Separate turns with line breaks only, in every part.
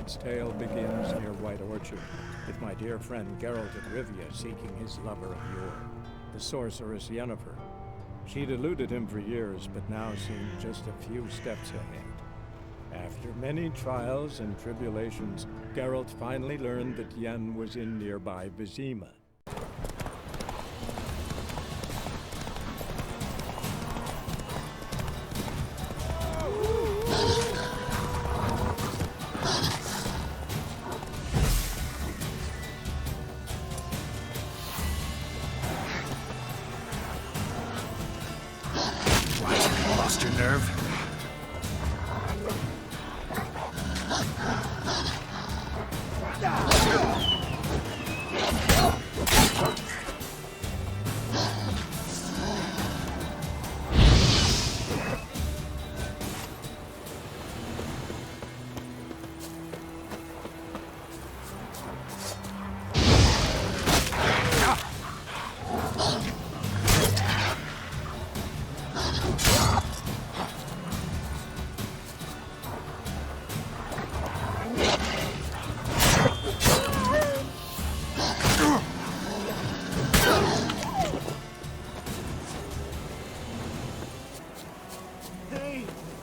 its tale begins near White Orchard, with my dear friend Geralt of Rivia seeking his lover of yore, the sorceress Yennefer. She'd eluded him for years, but now seemed just a few steps ahead. After many trials and tribulations, Geralt finally learned that Yen was in nearby Vizima.
Lost your nerve?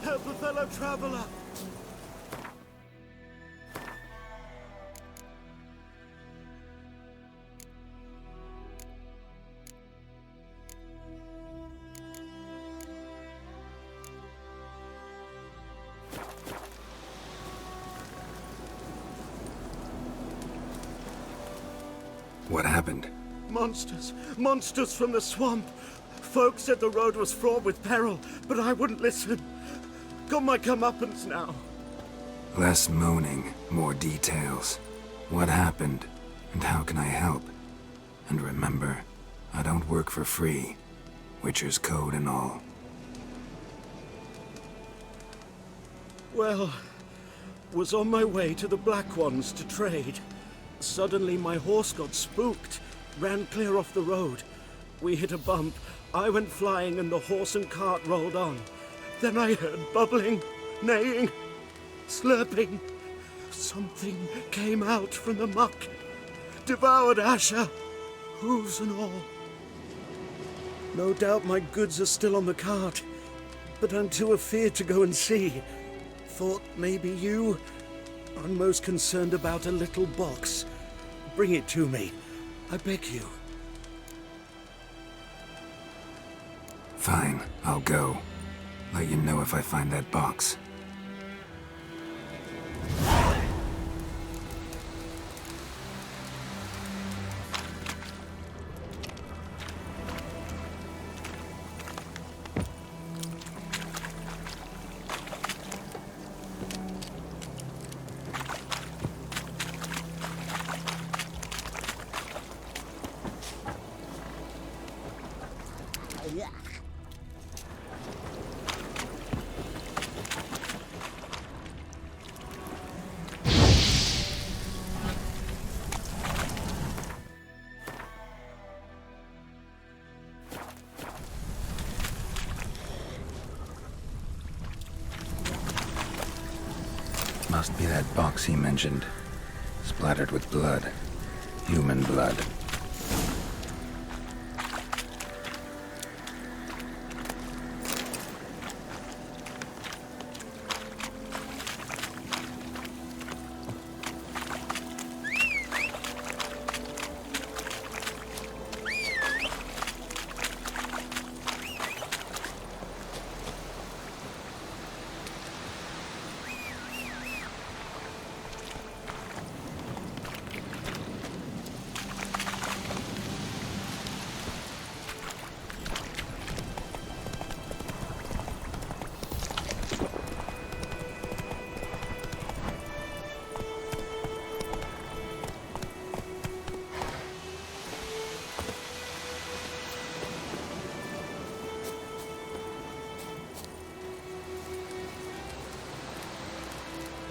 Help a fellow traveler!
What happened?
Monsters! Monsters from the swamp! Folk said the road was fraught with peril, but I wouldn't listen. Got my comeuppance now.
Less moaning, more details. What happened, and how can I help? And remember, I don't work for free. Witcher's code and all.
Well, was on my way to the Black Ones to trade. Suddenly my horse got spooked, ran clear off the road. We hit a bump, I went flying and the horse and cart rolled on. Then I heard bubbling, neighing, slurping. Something came out from the muck, devoured Asher, hooves and all. No doubt my goods are still on the cart, but I'm too afeard to go and see. Thought maybe you. I'm most concerned about a little box. Bring it to me, I beg you.
Fine, I'll go. Let you know if I find that box. Must be that box he mentioned. Splattered with blood. Human blood.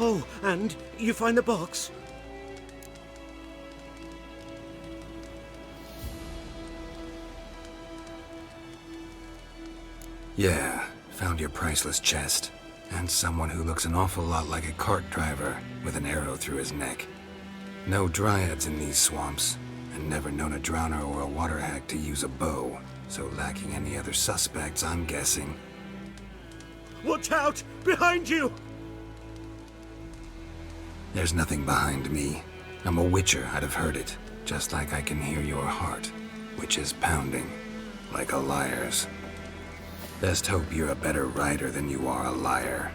Oh, and you find the box?
Yeah, found your priceless chest. And someone who looks an awful lot like a cart driver with an arrow through his neck. No dryads in these swamps, and never known a drowner or a water hack to use a bow, so lacking any other suspects, I'm guessing.
Watch out! Behind you!
There's nothing behind me. I'm a witcher, I'd have heard it, just like I can hear your heart, which is pounding, like a liar's. Best hope you're a better rider than you are a liar.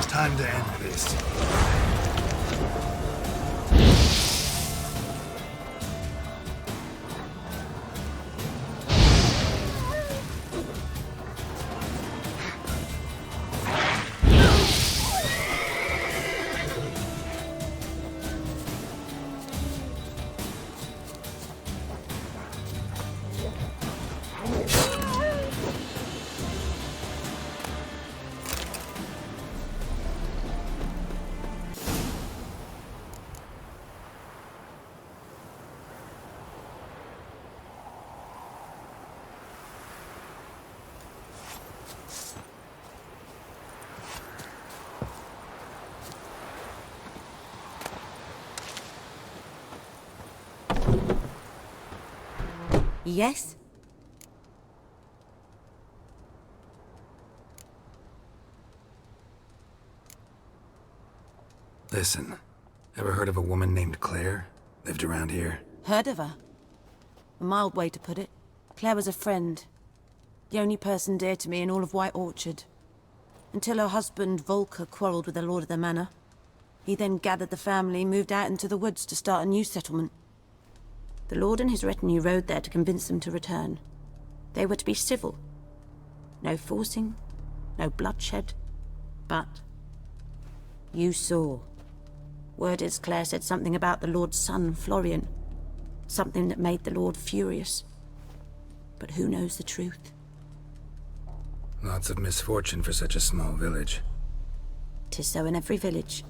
Time to end this.
Yes?
Listen, ever heard of a woman named Claire? Lived around here?
Heard of her? A mild way to put it. Claire was a friend. The only person dear to me in all of White Orchard. Until her husband, Volker, quarreled with the lord of the manor. He then gathered the family, moved out into the woods to start a new settlement. The lord and his retinue rode there to convince them to return. They were to be civil. No forcing, no bloodshed. But you saw. Word is Claire said something about the lord's son, Florian. Something that made the lord furious. But who knows the truth?
Lots of misfortune for such a small village.
'Tis so in every village.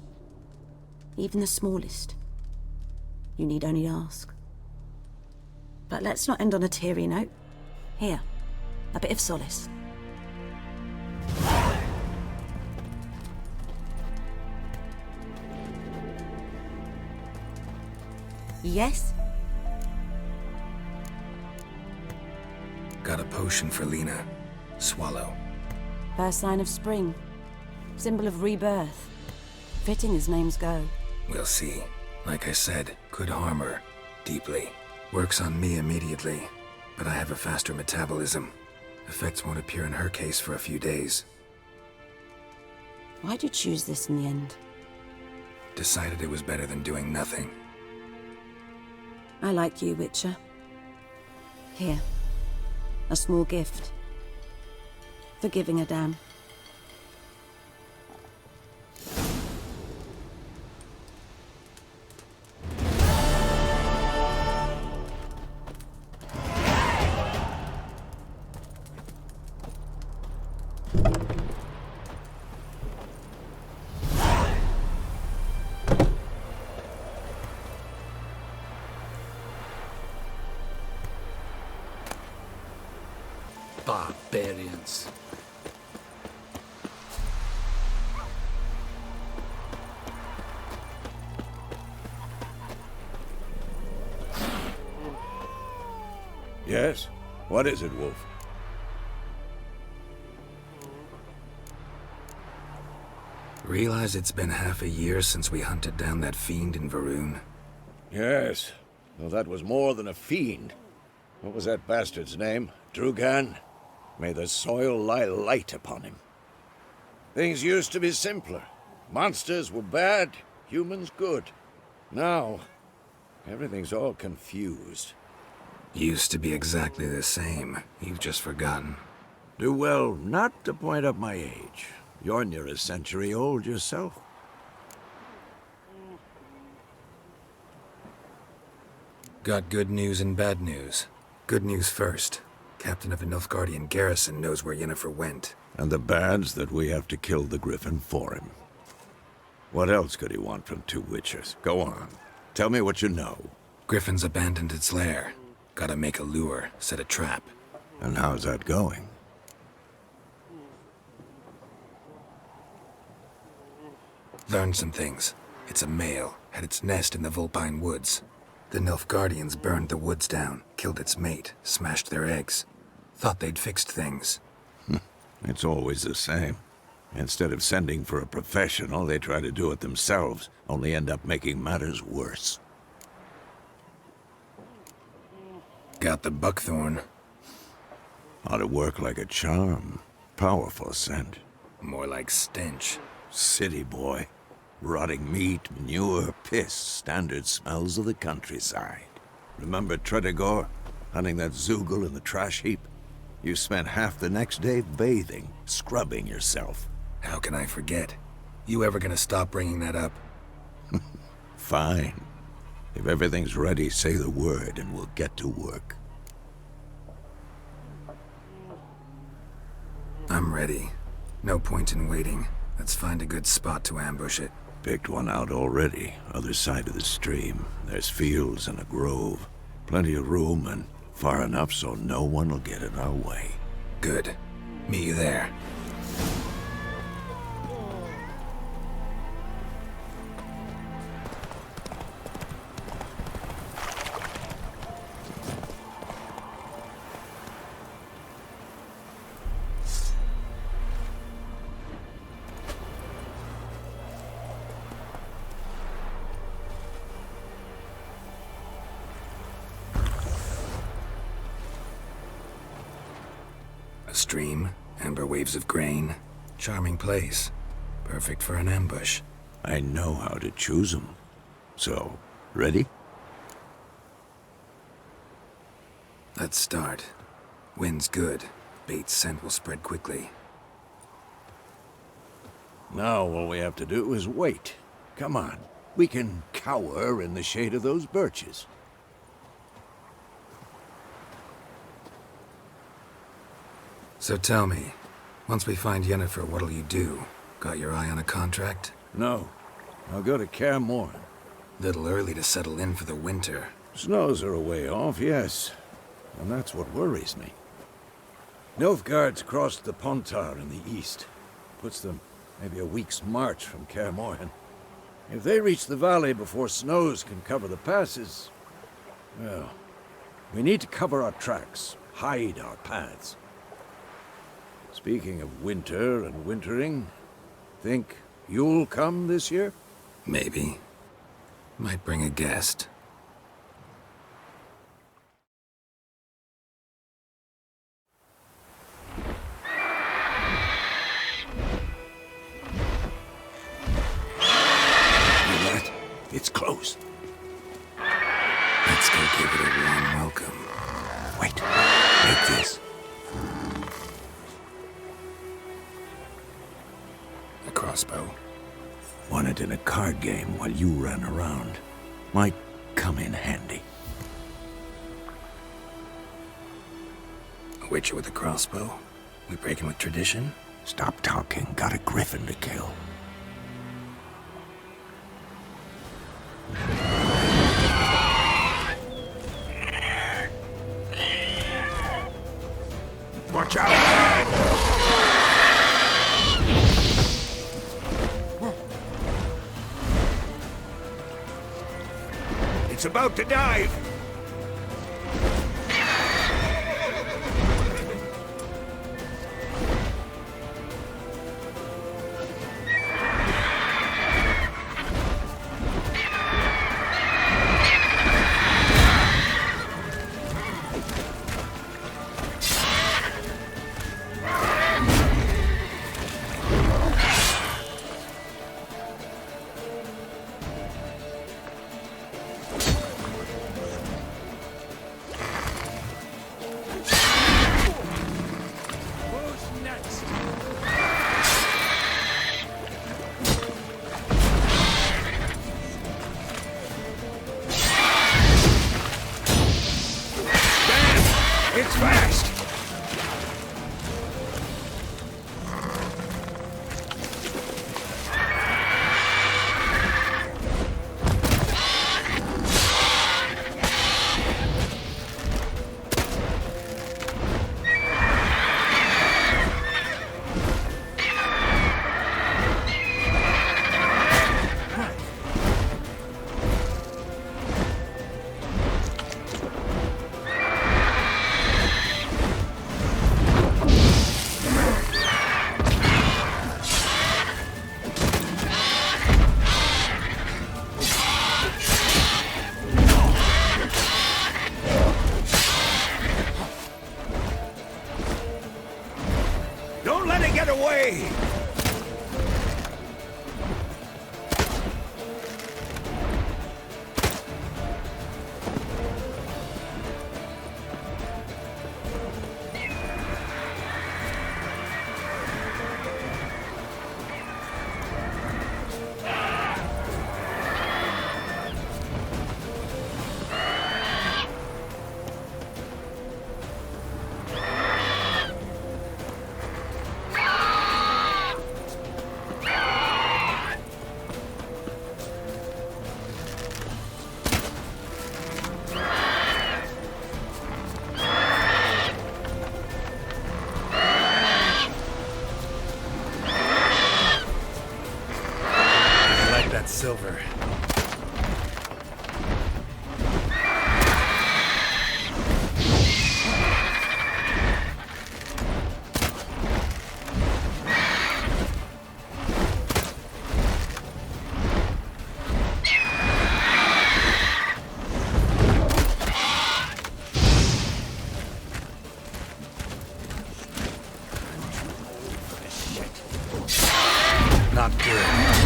Even the smallest. You need only ask. But let's not end on a teary note. Here, a bit of solace. Yes?
Got a potion for Lena. Swallow.
First sign of spring. Symbol of rebirth. Fitting as names go.
We'll see. Like I said, could harm her. Deeply. Works on me immediately, but I have a faster metabolism. Effects won't appear in her case for a few days.
Why'd you choose this in the end?
Decided it was better than doing nothing.
I like you, Witcher. Here. A small gift. For giving a damn.
Barbarians.
Yes? What is it, Wolf?
Realize it's been half a year since we hunted down that fiend in Varun?
Yes. Well, that was more than a fiend. What was that bastard's name? Drugan? May the soil lie light upon him. Things used to be simpler. Monsters were bad, humans good. Now, everything's all confused.
Used to be exactly the same. You've just forgotten.
Do well not to point up my age. You're near a century old yourself.
Got good news and bad news. Good news first. Captain of a Nilfgaardian garrison knows where Yennefer went.
And the bad's that we have to kill the Griffin for him. What else could he want from two witchers? Go on. Tell me what you know.
Griffin's abandoned its lair. Gotta make a lure, set a trap.
And how's that going?
Learned some things. It's a male, had its nest in the Vulpine Woods. The Nilfgaardians burned the woods down, killed its mate, smashed their eggs. Thought they'd fixed things.
It's always the same. Instead of sending for a professional, they try to do it themselves, only end up making matters worse.
Got the buckthorn.
Ought to work like a charm. Powerful scent.
More like stench.
City boy. Rotting meat, manure, piss, standard smells of the countryside. Remember Tredegor? Hunting that Zoogle in the trash heap? You spent half the next day bathing, scrubbing yourself.
How can I forget? You ever gonna stop bringing that up?
Fine. If everything's ready, say the word and we'll get to work.
I'm ready. No point in waiting. Let's find a good spot to ambush it.
Picked one out already, other side of the stream. There's fields and a grove. Plenty of room and far enough so no one will get in our way.
Good. Meet you there. A stream, amber waves of grain. Charming place. Perfect for an ambush.
I know how to choose 'em. So, ready?
Let's start. Wind's good. Bait's scent will spread quickly.
Now all we have to do is wait. Come on. We can cower in the shade of those birches.
So tell me, once we find Yennefer, what'll you do? Got your eye on a contract?
No. I'll go to Kaer Morhen.
Little early to settle in for the winter.
Snows are a way off, yes. And that's what worries me. Nilfgaard's crossed the Pontar in the east. Puts them maybe a week's march from Kaer Morhen. If they reach the valley before snows can cover the passes, well, we need to cover our tracks, hide our paths. Speaking of winter and wintering, think you'll come this year?
Maybe. Might bring a guest.
Hear that? It's close.
Let's go give it a warm welcome.
Wait, take this.
A crossbow.
Won it in a card game while you ran around. Might come in handy.
A witcher with a crossbow? We breaking with tradition?
Stop talking. Got a griffin to kill. Watch out! It's about to dive!
that silver. Not good.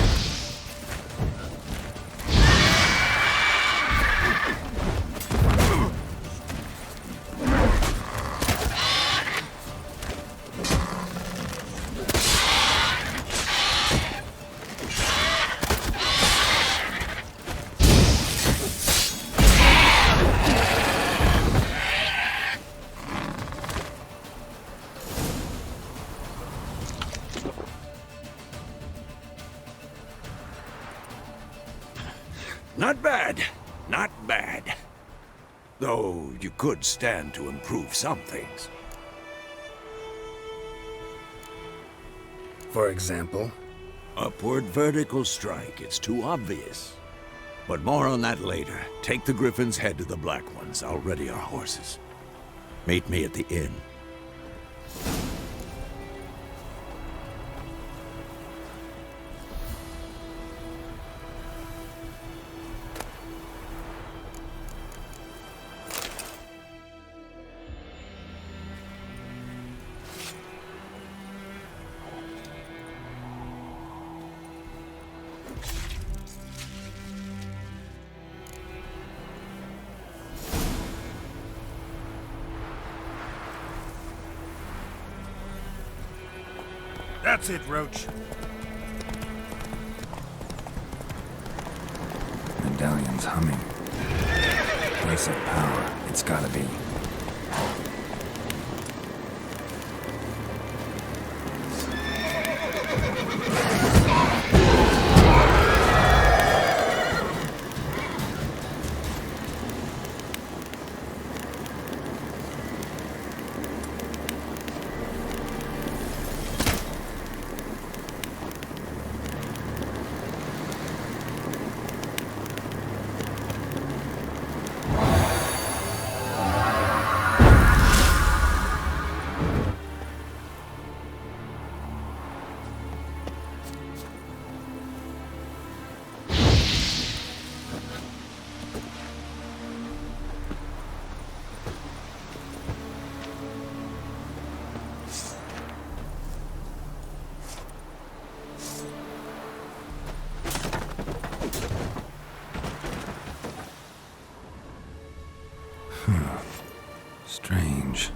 Not bad. Not bad. Though you could stand to improve some things.
For example?
Upward vertical strike. It's too obvious. But more on that later. Take the Griffin's head to the Black Ones. I'll ready our horses. Meet me at the inn.
That's it, Roach.
Medallion's humming. Place of power, it's gotta be. Strange.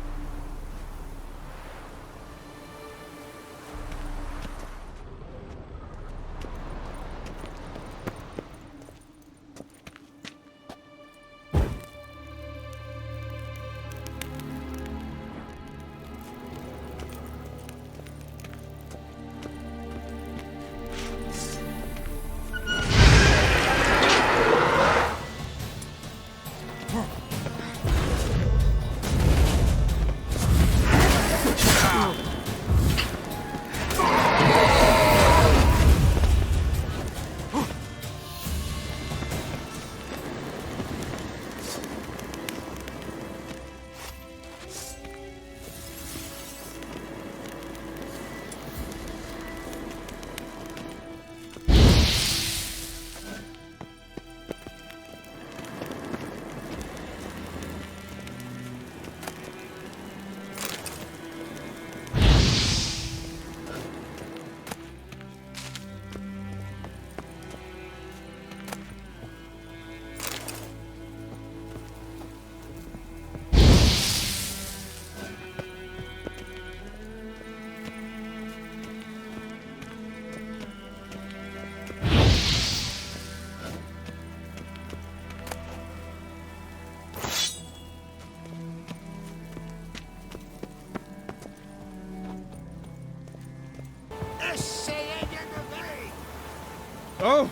Oh!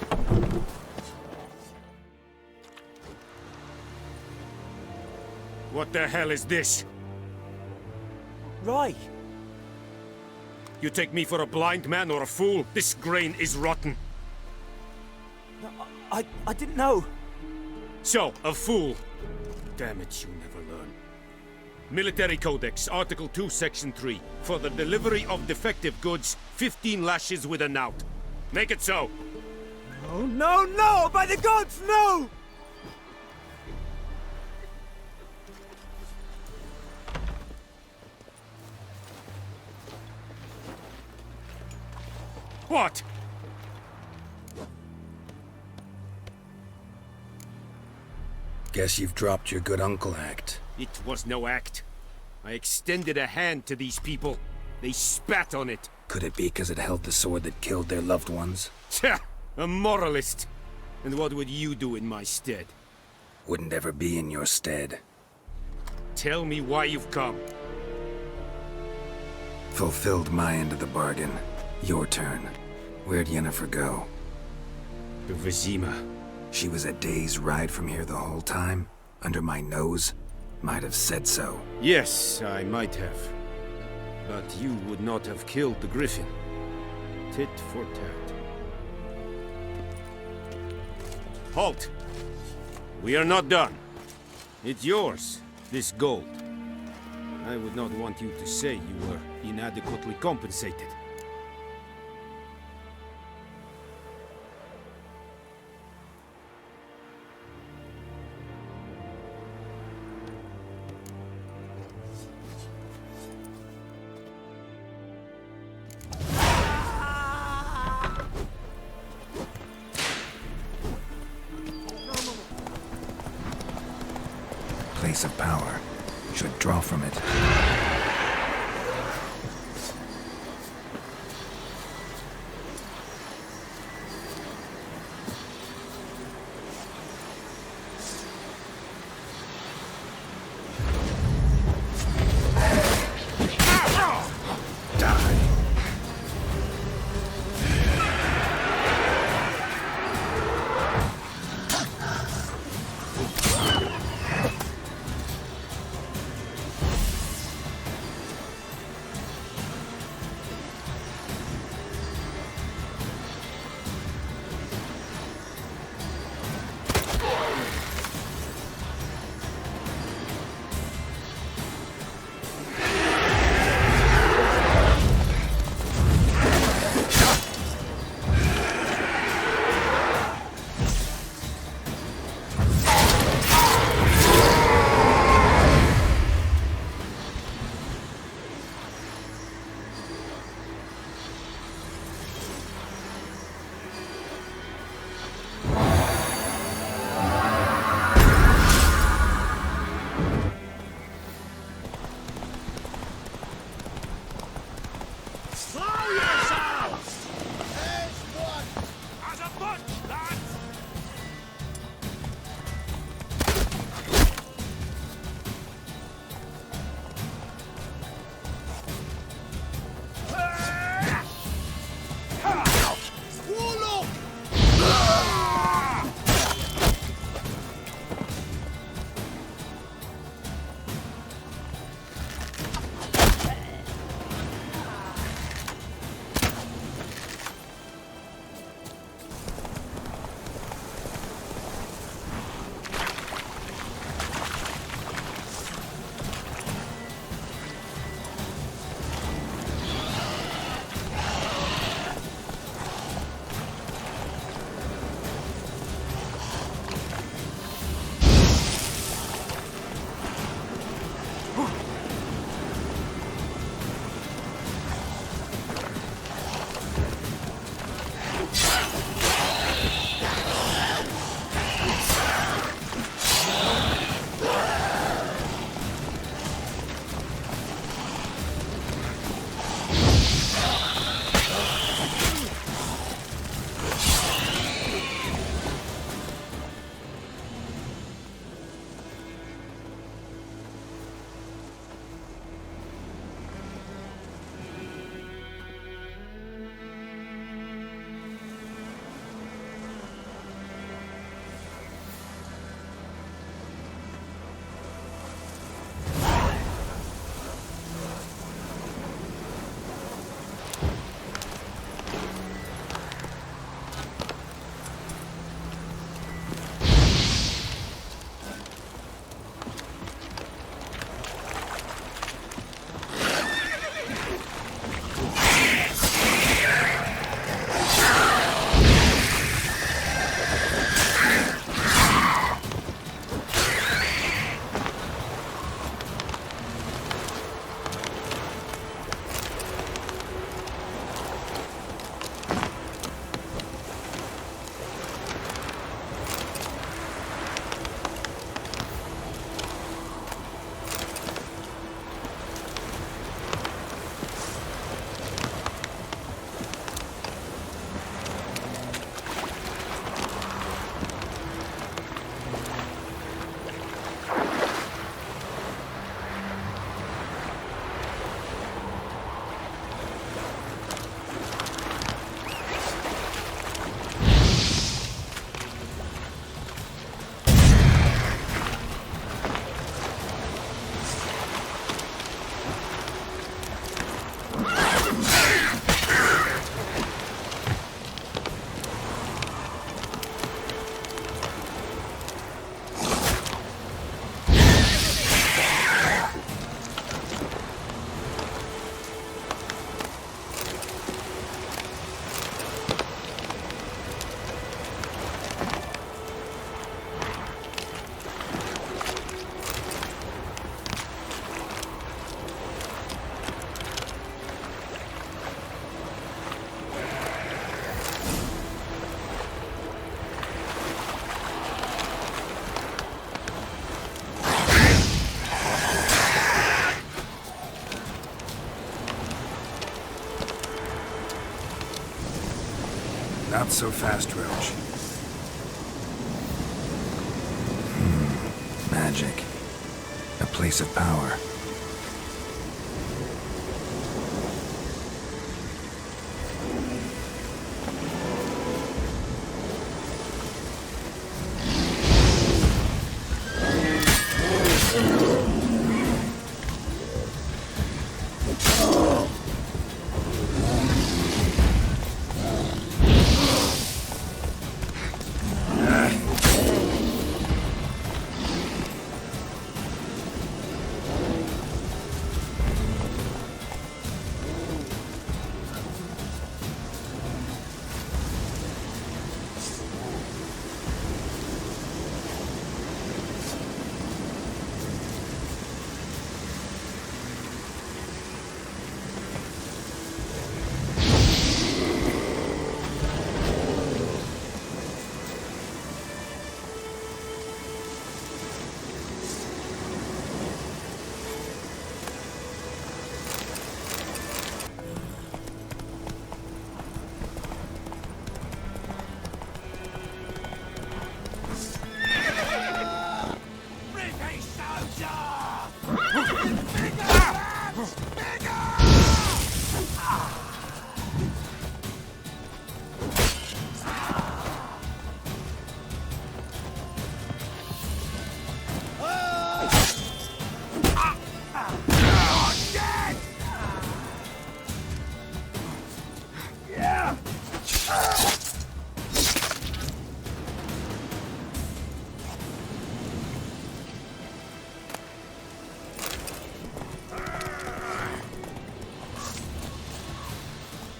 What the hell is this?
Roy!
You take me for a blind man or a fool? This grain is rotten.
I didn't know.
So, a fool. Damn it, you never learn. Military Codex, Article 2, Section 3. For the delivery of defective goods, 15 lashes with a knout. Make it so.
Oh, no, no! By the gods, no!
What?
Guess you've dropped your good uncle act.
It was no act. I extended a hand to these people. They spat on it.
Could it be because it held the sword that killed their loved ones?
Tja, a moralist. And what would you do in my stead?
Wouldn't ever be in your stead.
Tell me why you've come.
Fulfilled my end of the bargain. Your turn. Where'd Yennefer go?
To Vizima.
She was a day's ride from here the whole time? Under my nose? Might have said so.
Yes, I might have. But you would not have killed the Griffin. Tit for tat. Halt! We are not done. It's yours, this gold. I would not want you to say you were inadequately compensated.
Place of power. Should draw from it. Not so fast, Roach. Magic. A place of power.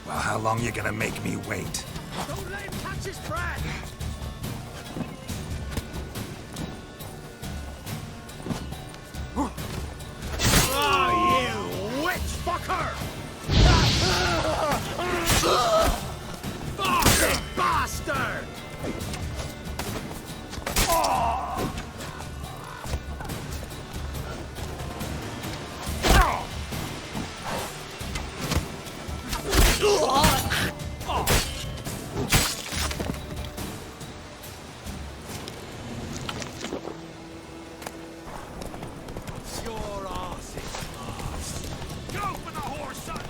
How long you gonna make me wait?
Don't let him catch his breath! Oh, you witch fucker! Fucking bastard! Your ass is lost. Go for the horse eye!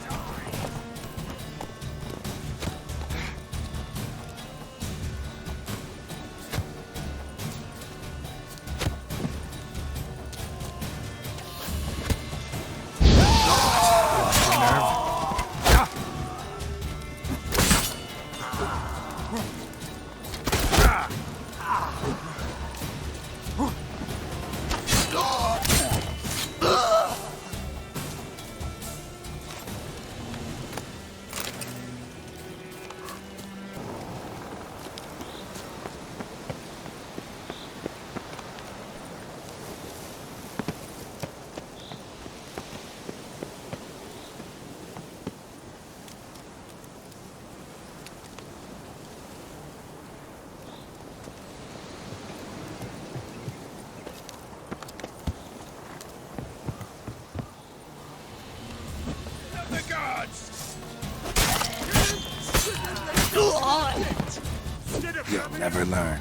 You'll never learn.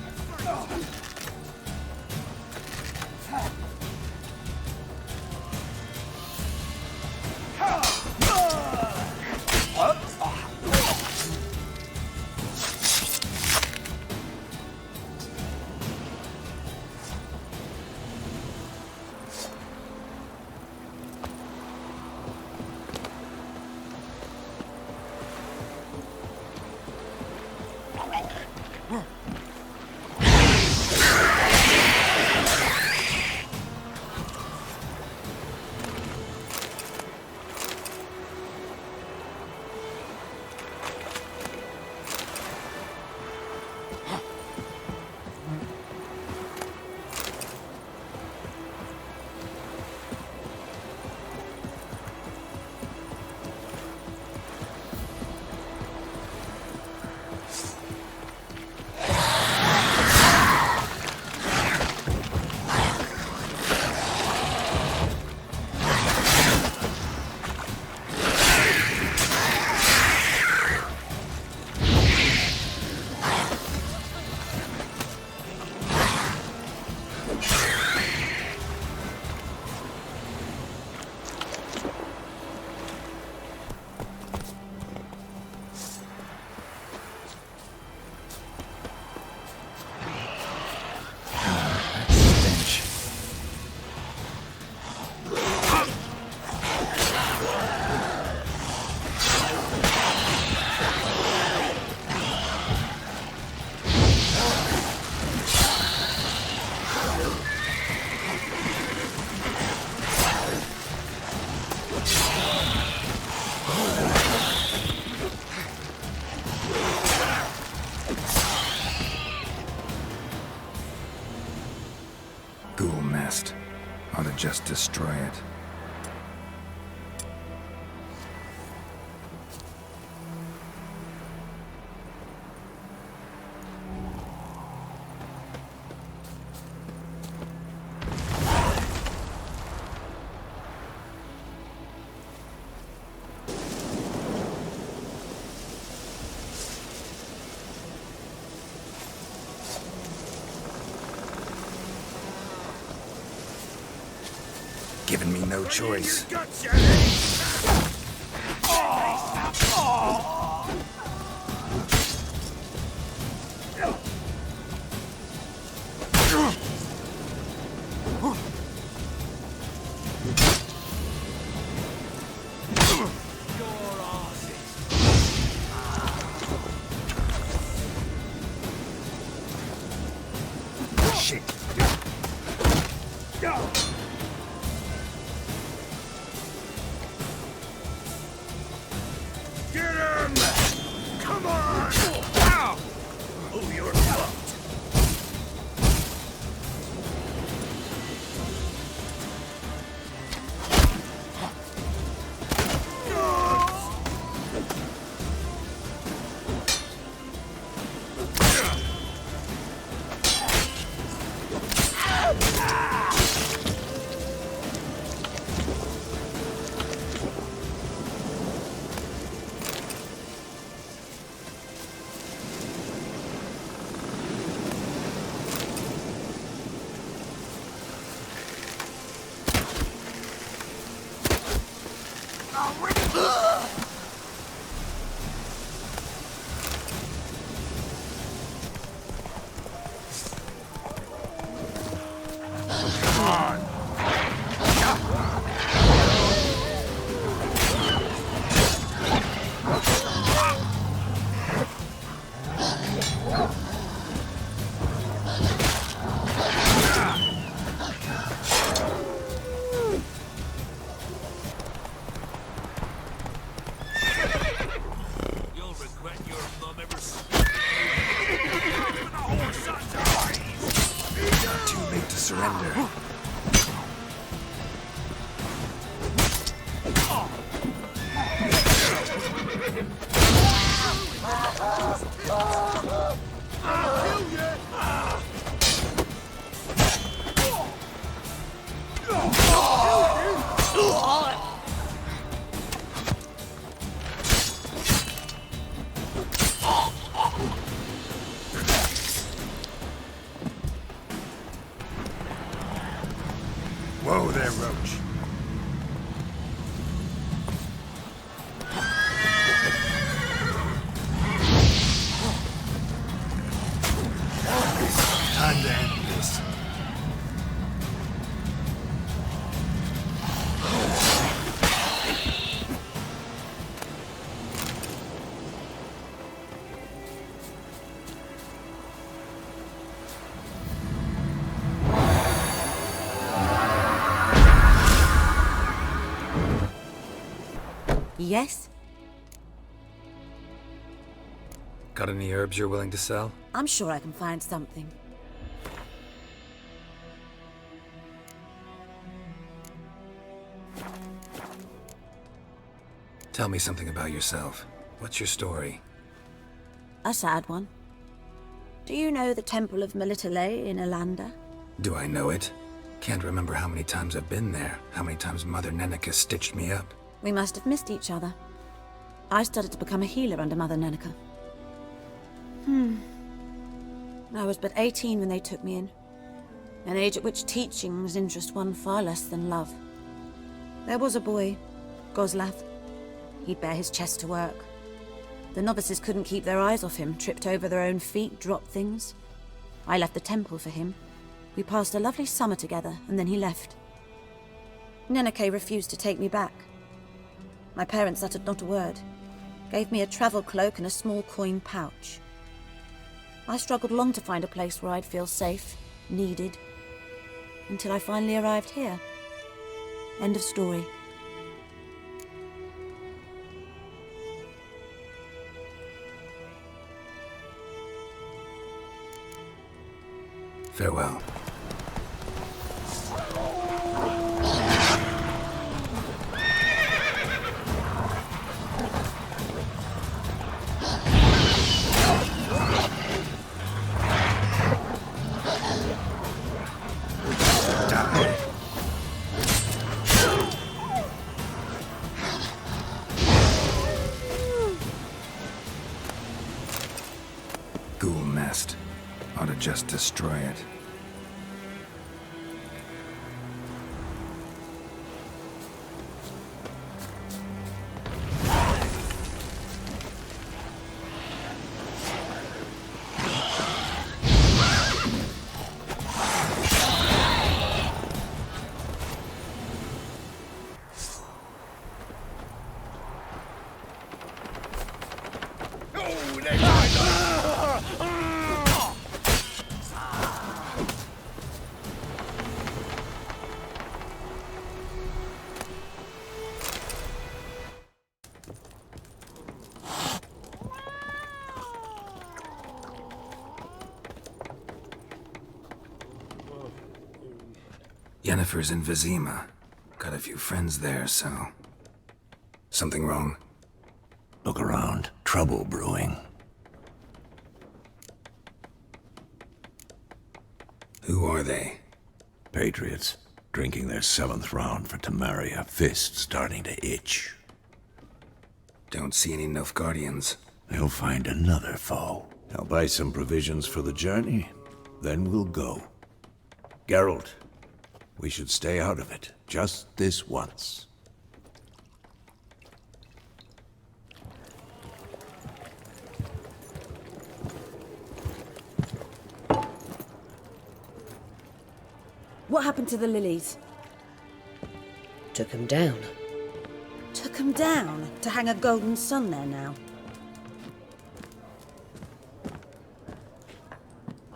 past. Ought to just destroy it. Given me no choice. Shit.
Get him! Come on! Ow! Oh, you're fucked. You'll regret your mum ever
Too late to surrender. Whoa there, Roach. Time to end this.
Yes?
Got any herbs you're willing to sell?
I'm sure I can find something.
Tell me something about yourself. What's your story?
A sad one. Do you know the Temple of Melitele in Alanda?
Do I know it? Can't remember how many times I've been there, how many times Mother Neneka stitched me up.
We must have missed each other. I started to become a healer under Mother Neneka. I was but 18 when they took me in. An age at which teachings interest one far less than love. There was a boy, Goslav. He'd bare his chest to work. The novices couldn't keep their eyes off him, tripped over their own feet, dropped things. I left the temple for him. We passed a lovely summer together, and then he left. Neneke refused to take me back. My parents uttered not a word, gave me a travel cloak and a small coin pouch. I struggled long to find a place where I'd feel safe, needed, until I finally arrived here. End of story.
Farewell. destroy it. Yennefer's in Vizima. Got a few friends there, so... Something wrong?
Look around. Trouble brewing.
Who are they?
Patriots. Drinking their 7th round for Temeria. Fist starting to itch.
Don't see any Nilfgaardians.
They'll find another foe. I'll buy some provisions for the journey. Then we'll go. Geralt, we should stay out of it. Just this once.
What happened to the lilies?
Took him down.
Took them down to hang a golden sun there now.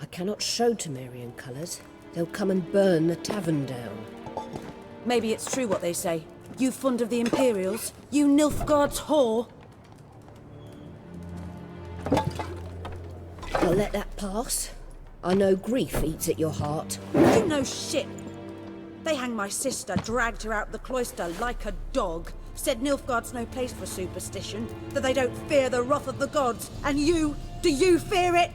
I cannot show Temerian colours. They'll come and burn the tavern down.
Maybe it's true what they say. You fond of the Imperials? You Nilfgaard's whore?
I'll let that pass. I know grief eats at your heart.
You know shit. They hanged my sister, dragged her out the cloister like a dog. Said Nilfgaard's no place for superstition, that they don't fear the wrath of the gods. And you, do you fear it?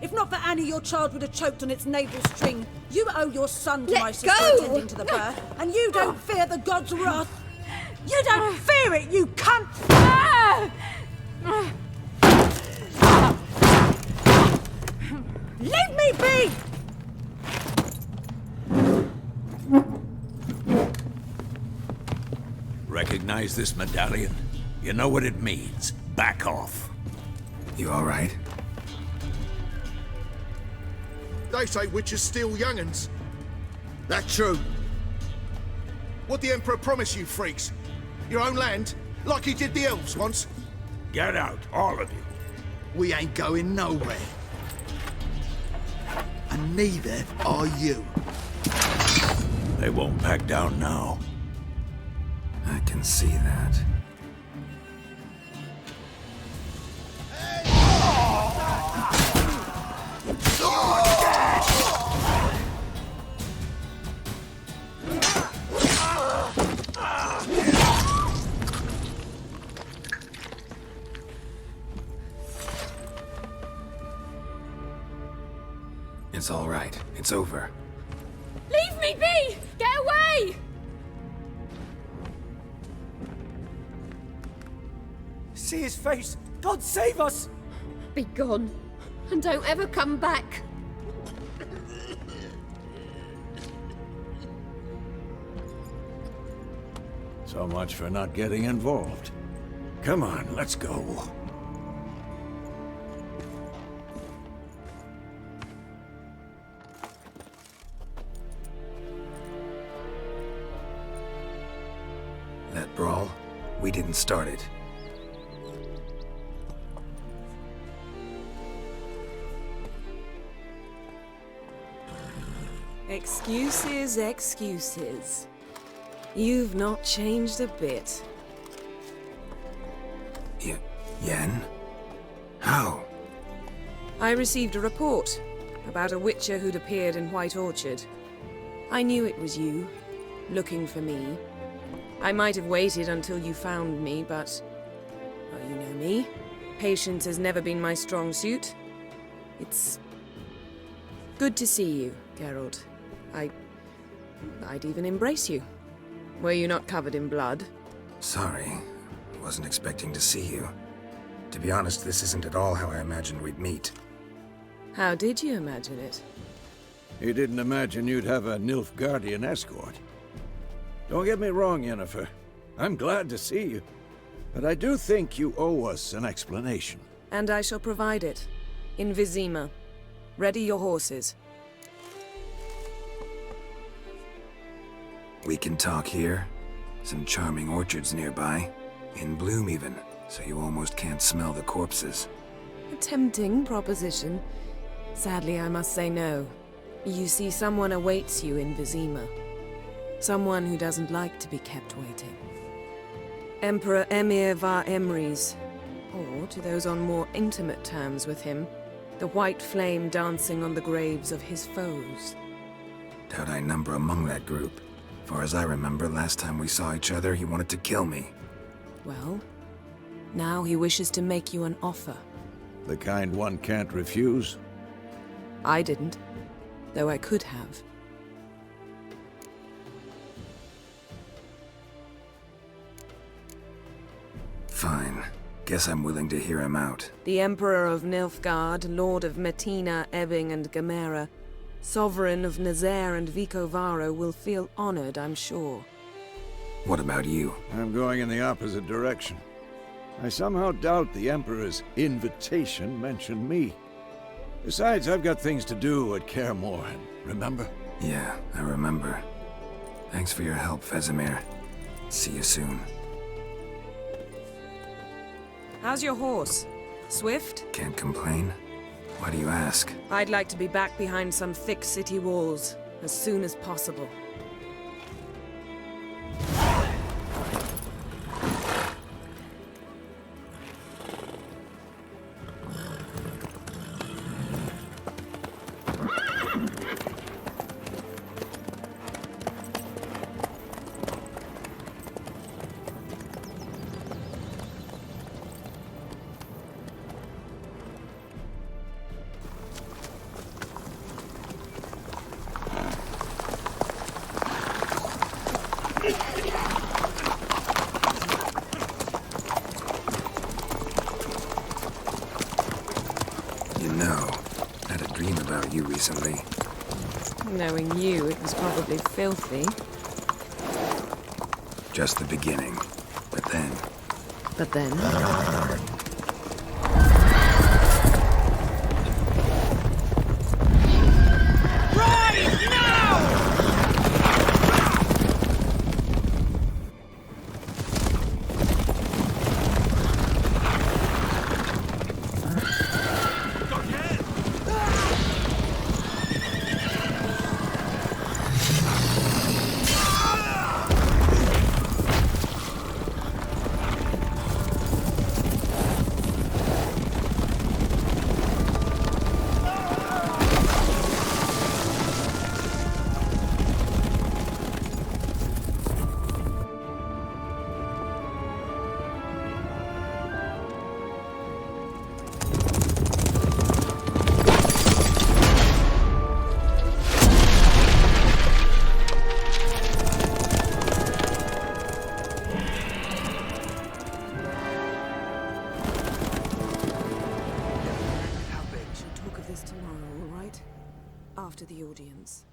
If not for Annie, your child would have choked on its navel string. You owe your son to
Let
my sister
go!
attending to the birth, and you don't fear the gods' wrath. You don't fear it, you cunt! Leave me be!
Recognize this medallion? You know what it means. Back off.
You alright?
They say witches steal young'uns. That true? What the Emperor promise you, freaks? Your own land? Like he did the elves once?
Get out, all of you.
We ain't going nowhere. And neither are you.
They won't back down now.
I can see that. It's all right. It's over.
Leave me be! Get away!
See his face! God save us!
Be gone, and don't ever come back.
So much for not getting involved. Come on, let's go.
That brawl, we didn't start it.
Excuses, excuses. You've not changed a bit.
Yen? How?
I received a report about a witcher who'd appeared in White Orchard. I knew it was you, looking for me. I might have waited until you found me, but... well, you know me. Patience has never been my strong suit. It's... good to see you, Geralt. I'd even embrace you. Were you not covered in blood?
Sorry. Wasn't expecting to see you. To be honest, this isn't at all how I imagined we'd meet.
How did you imagine it?
You didn't imagine you'd have a Nilfgaardian escort. Don't get me wrong, Yennefer. I'm glad to see you. But I do think you owe us an explanation.
And I shall provide it. In Vizima. Ready your horses.
We can talk here. Some charming orchards nearby. In bloom even, so you almost can't smell the corpses.
A tempting proposition. Sadly, I must say no. You see, someone awaits you in Vizima. Someone who doesn't like to be kept waiting. Emperor Emir var Emrys, or, to those on more intimate terms with him, the white flame dancing on the graves of his foes.
Doubt I number among that group. Far as I remember, last time we saw each other, he wanted to kill me.
Well, now he wishes to make you an offer.
The kind one can't refuse?
I didn't, though I could have.
Fine. Guess I'm willing to hear him out.
The Emperor of Nilfgaard, Lord of Metina, Ebbing and Gamera, Sovereign of Nazaire and Vicovaro will feel honored, I'm sure.
What about you?
I'm going in the opposite direction. I somehow doubt the Emperor's invitation mentioned me. Besides, I've got things to do at Kaer Morhen, remember?
Yeah, I remember. Thanks for your help, Vesemir. See you soon.
How's your horse? Swift?
Can't complain. Why do you ask?
I'd like to be back behind some thick city walls, as soon as possible.
You recently.
Knowing you, it was probably filthy.
Just the beginning. But then...
But then?
Right now!
After the audience.